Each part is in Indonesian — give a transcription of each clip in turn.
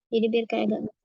Jadi biar kayak agak.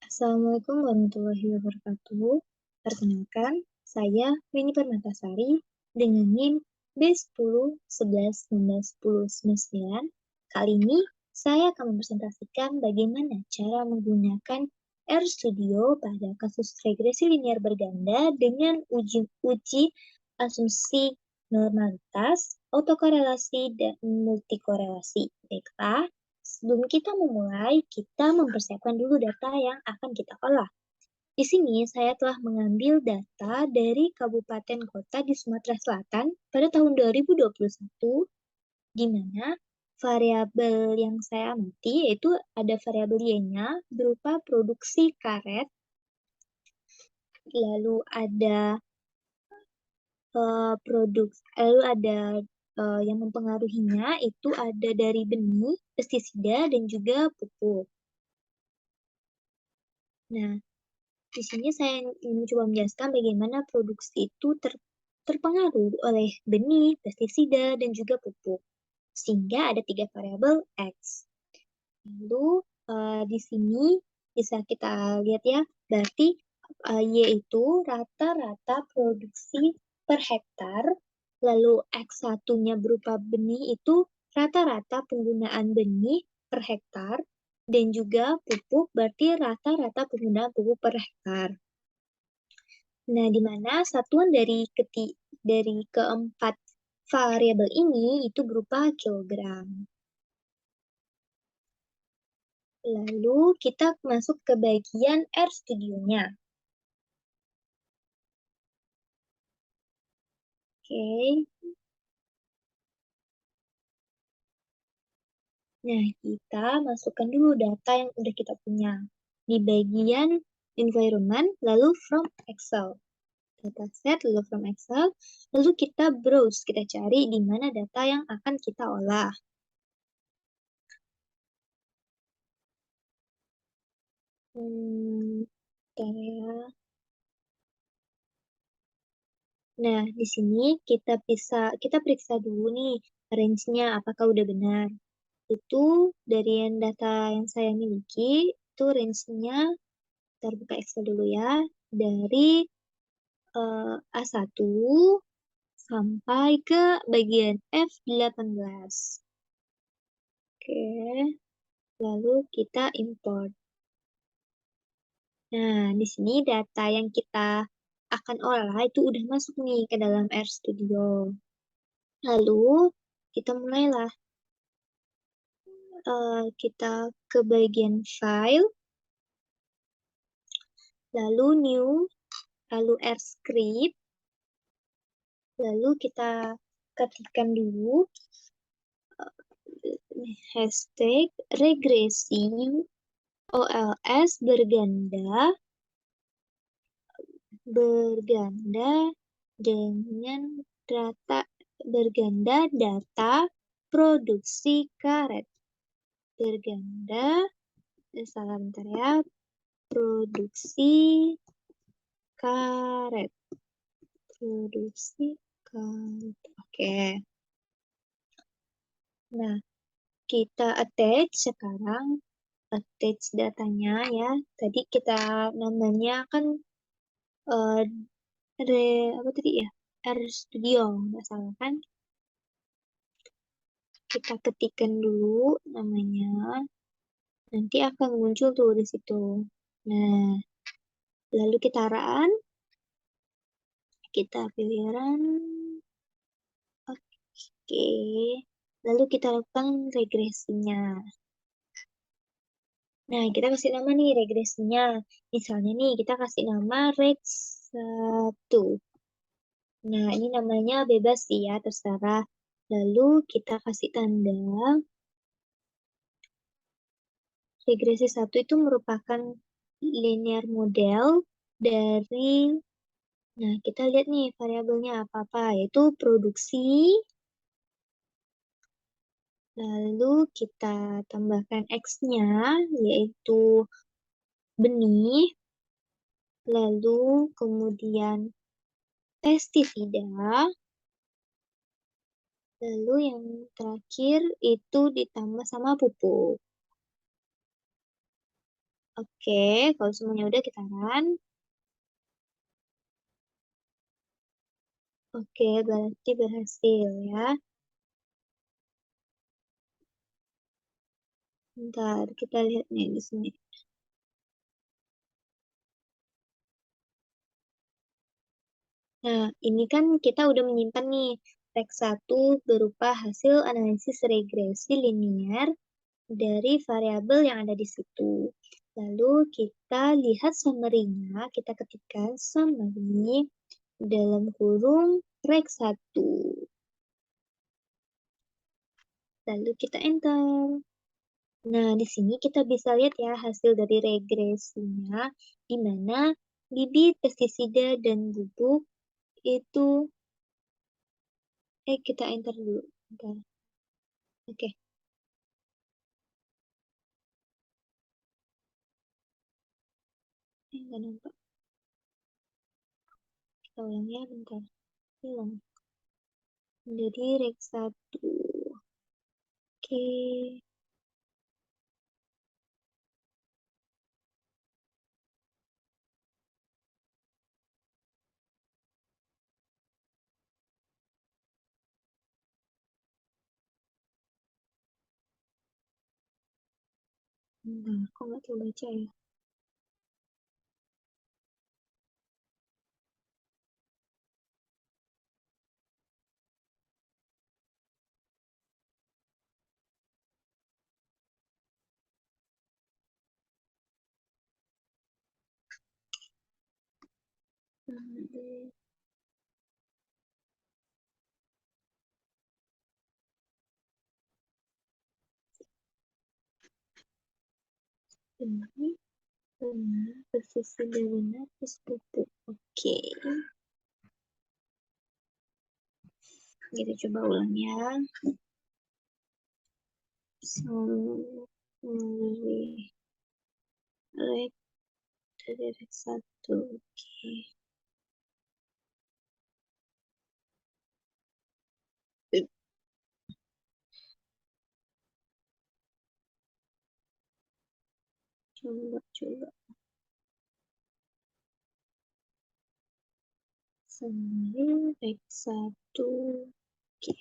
Assalamualaikum warahmatullahi wabarakatuh. Perkenalkan, saya Winnie Permatasari dengan NIM B10 11 19 10 99. Kali ini saya akan mempresentasikan bagaimana cara menggunakan RStudio pada kasus regresi linear berganda dengan uji asumsi normalitas, autokorelasi, dan multikorelasi. Baiklah, sebelum kita memulai, kita mempersiapkan dulu data yang akan kita olah. Di sini saya telah mengambil data dari kabupaten kota di Sumatera Selatan pada tahun 2021, di mana variabel yang saya amati yaitu ada variabel Y-nya berupa produksi karet, lalu ada lalu ada yang mempengaruhinya itu ada dari benih, pestisida, dan juga pupuk. Nah, di sini saya ingin mencoba menjelaskan bagaimana produksi itu terpengaruh oleh benih, pestisida, dan juga pupuk. Sehingga ada 3 variabel X. Lalu di sini bisa kita lihat ya, berarti Y itu rata-rata produksi per hektar, lalu X1-nya berupa benih itu rata-rata penggunaan benih per hektar, dan juga pupuk berarti rata-rata penggunaan pupuk per hektar. Nah, di mana satuan dari keempat variabel ini itu berupa kilogram. Lalu kita masuk ke bagian RStudio-nya. Oke. Nah, kita masukkan dulu data yang udah kita punya di bagian environment, lalu from Excel. Dataset, lalu from Excel, lalu kita browse, kita cari di mana data yang akan kita olah. Bentar ya. Nah, di sini kita periksa dulu nih range-nya apakah udah benar. Itu dari yang data yang saya miliki, itu range-nya, kita buka Excel dulu ya, dari A1 sampai ke bagian F18. Oke, lalu kita import. Nah, di sini data yang kita akan olah itu udah masuk nih ke dalam RStudio. Lalu kita mulailah. Kita ke bagian file, lalu new, lalu RScript, lalu kita ketikkan dulu hashtag regresi OLS berganda dengan data produksi karet. Berganda, salah bentar ya, produksi karet. Produksi karet. Oke. Nah, kita attach datanya ya. Tadi kita namanya kan apa tadi ya? RStudio, nggak salah kan? Kita ketikkan dulu namanya. Nanti akan muncul tuh di situ. Nah, lalu kita pilih run. Oke. Lalu kita lakukan regresinya. Nah, kita kasih nama nih regresinya. Misalnya nih, kita kasih nama reg 1. Nah, ini namanya bebas sih ya, terserah. Lalu kita kasih tanda. Regresi 1 itu merupakan linear model dari, nah kita lihat nih variabelnya apa-apa, yaitu produksi. Lalu kita tambahkan X-nya, yaitu benih. lalu kemudian pestisida, lalu yang terakhir itu ditambah sama pupuk. Oke, kalau semuanya udah kita run. Oke, berarti berhasil ya. Bentar, kita lihat nih di sini. Nah, ini kan kita udah menyimpan nih teks 1 berupa hasil analisis regresi linear dari variabel yang ada di situ. Lalu kita lihat summary-nya, kita ketikkan summary dalam kurung rek 1. Lalu kita enter. Nah, di sini kita bisa lihat ya hasil dari regresinya, di mana bibit, pestisida, dan bubuk itu, kita enter dulu. Bentar. Oke, nggak nampak. Kita ulang ya, bentar. Hilang. Jadi rek 1. Oke. Bentar, kok nggak terbaca ya? Hmm, Ini benar, pesisida benar, terus pupuk. Oke, kita coba ulang ya. Summary rek dari rek 1. Oke. Coba. Summary rek 1. Oke.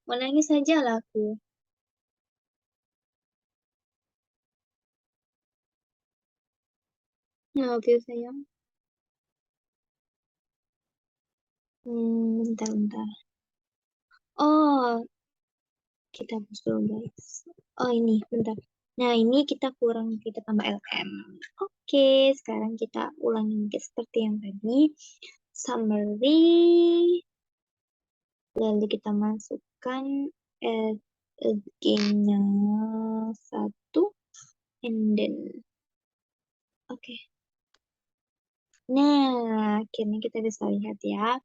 Mau nangis aja lah aku. Ya, oke sayang. Bentar. Oh, kita hapus dulu guys. Oh ini, bentar. Nah ini kita tambah LM. Oke, sekarang kita ulangi lagi seperti yang tadi. Summary, lalu kita masukkan add again-nya 1, and then, oke. Nah, akhirnya kita bisa lihat ya.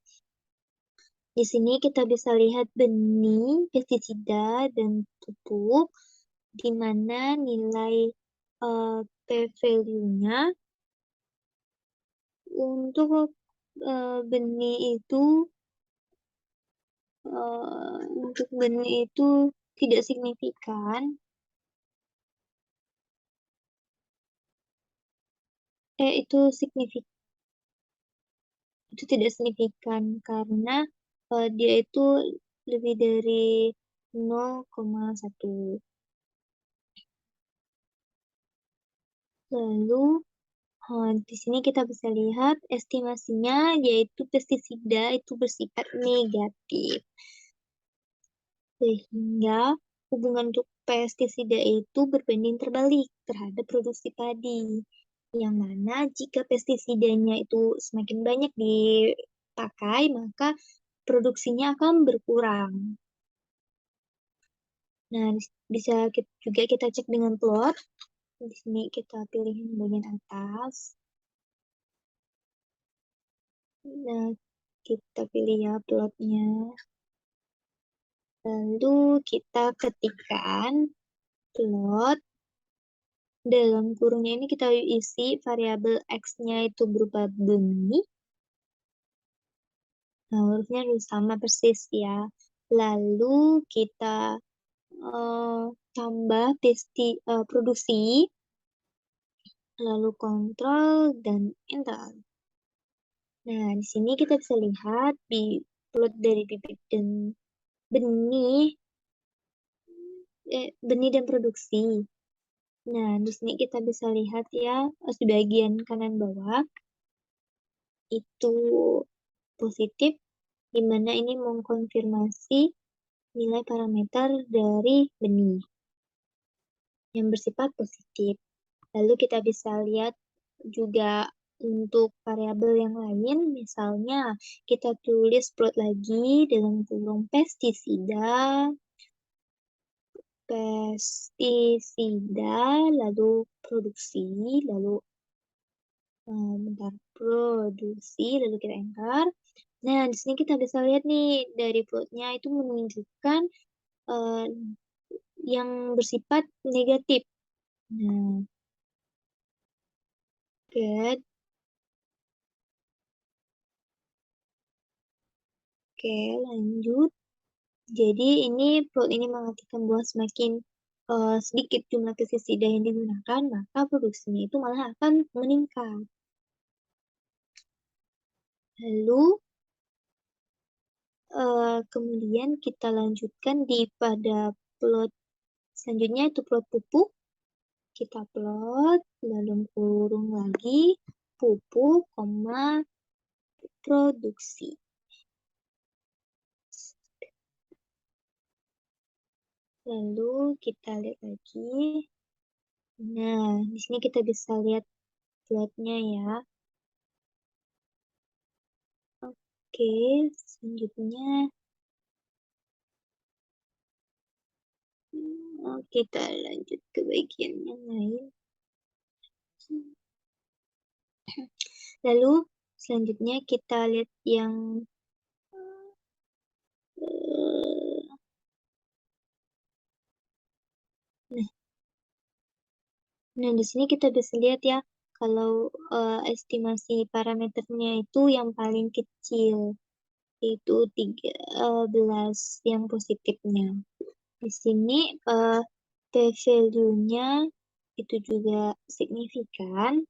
Di sini kita bisa lihat benih, pestisida, dan pupuk, di mana nilai p-value-nya untuk benih itu tidak signifikan. Itu signifikan, itu tidak signifikan karena dia itu lebih dari 0,1. Lalu di sini kita bisa lihat estimasinya yaitu pestisida itu bersifat negatif. Sehingga hubungan untuk pestisida itu berbanding terbalik terhadap produksi padi. Yang mana jika pestisidanya itu semakin banyak dipakai, maka produksinya akan berkurang. Nah, bisa juga kita cek dengan plot. Di sini kita pilih yang bagian atas. Nah, kita pilih ya plotnya. Lalu kita ketikkan plot, dalam kurungnya ini kita isi variabel X-nya itu berupa benih. Nah, hurufnya harus sama persis ya. Lalu kita tambah produksi, lalu kontrol dan enter. Nah, di sini kita bisa lihat di plot dari bibit dan benih, benih dan produksi. Nah, di sini kita bisa lihat ya, di bagian kanan bawah itu positif, di mana ini mengkonfirmasi nilai parameter dari benih yang bersifat positif. Lalu kita bisa lihat juga untuk variabel yang lain, misalnya kita tulis plot lagi dalam kurung pestisida, lalu produksi, lalu bentar, produksi, lalu kita enter. Nah, di sini kita bisa lihat nih dari plotnya itu menunjukkan eh, yang bersifat negatif. Nah, good. Oke, lanjut. Jadi ini plot ini mengartikan bahwa semakin sedikit jumlah pestisida yang digunakan, maka produksinya itu malah akan meningkat. Lalu kemudian kita lanjutkan pada plot selanjutnya itu plot pupuk. Kita plot dalam kurung lagi pupuk, produksi. Lalu kita lihat lagi. Nah, di sini kita bisa lihat plotnya ya. Oke, selanjutnya kita lanjut ke bagian yang lain. Lalu selanjutnya kita lihat yang nah, nah di sini kita bisa lihat ya kalau estimasi parameternya itu yang paling kecil itu 13 yang positifnya. Di sini p-value-nya itu juga signifikan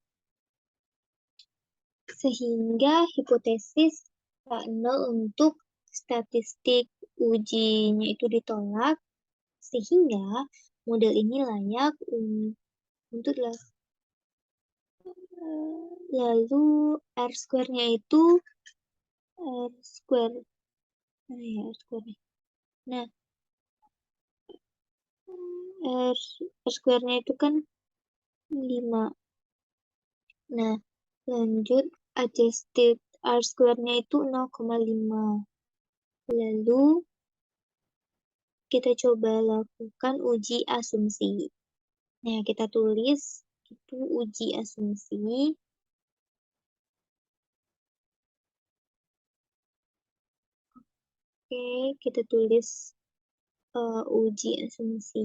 sehingga hipotesis nol untuk statistik ujinya itu ditolak, sehingga model ini layak untuk lalu R square-nya itu R square, ya R square. Nah, R, R square-nya itu kan 5. Nah, lanjut adjusted R square-nya itu 0,5. Lalu kita coba lakukan uji asumsi. Nah, kita tulis itu uji asumsi. Oke, kita tulis uji asumsi.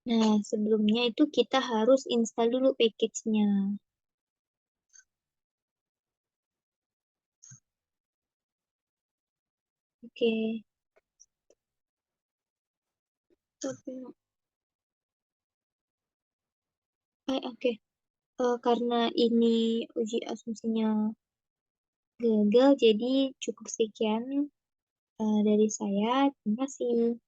Nah, sebelumnya itu kita harus install dulu package-nya. Oke. Oke. Karena ini uji asumsinya gagal, jadi cukup sekian dari saya. Terima kasih.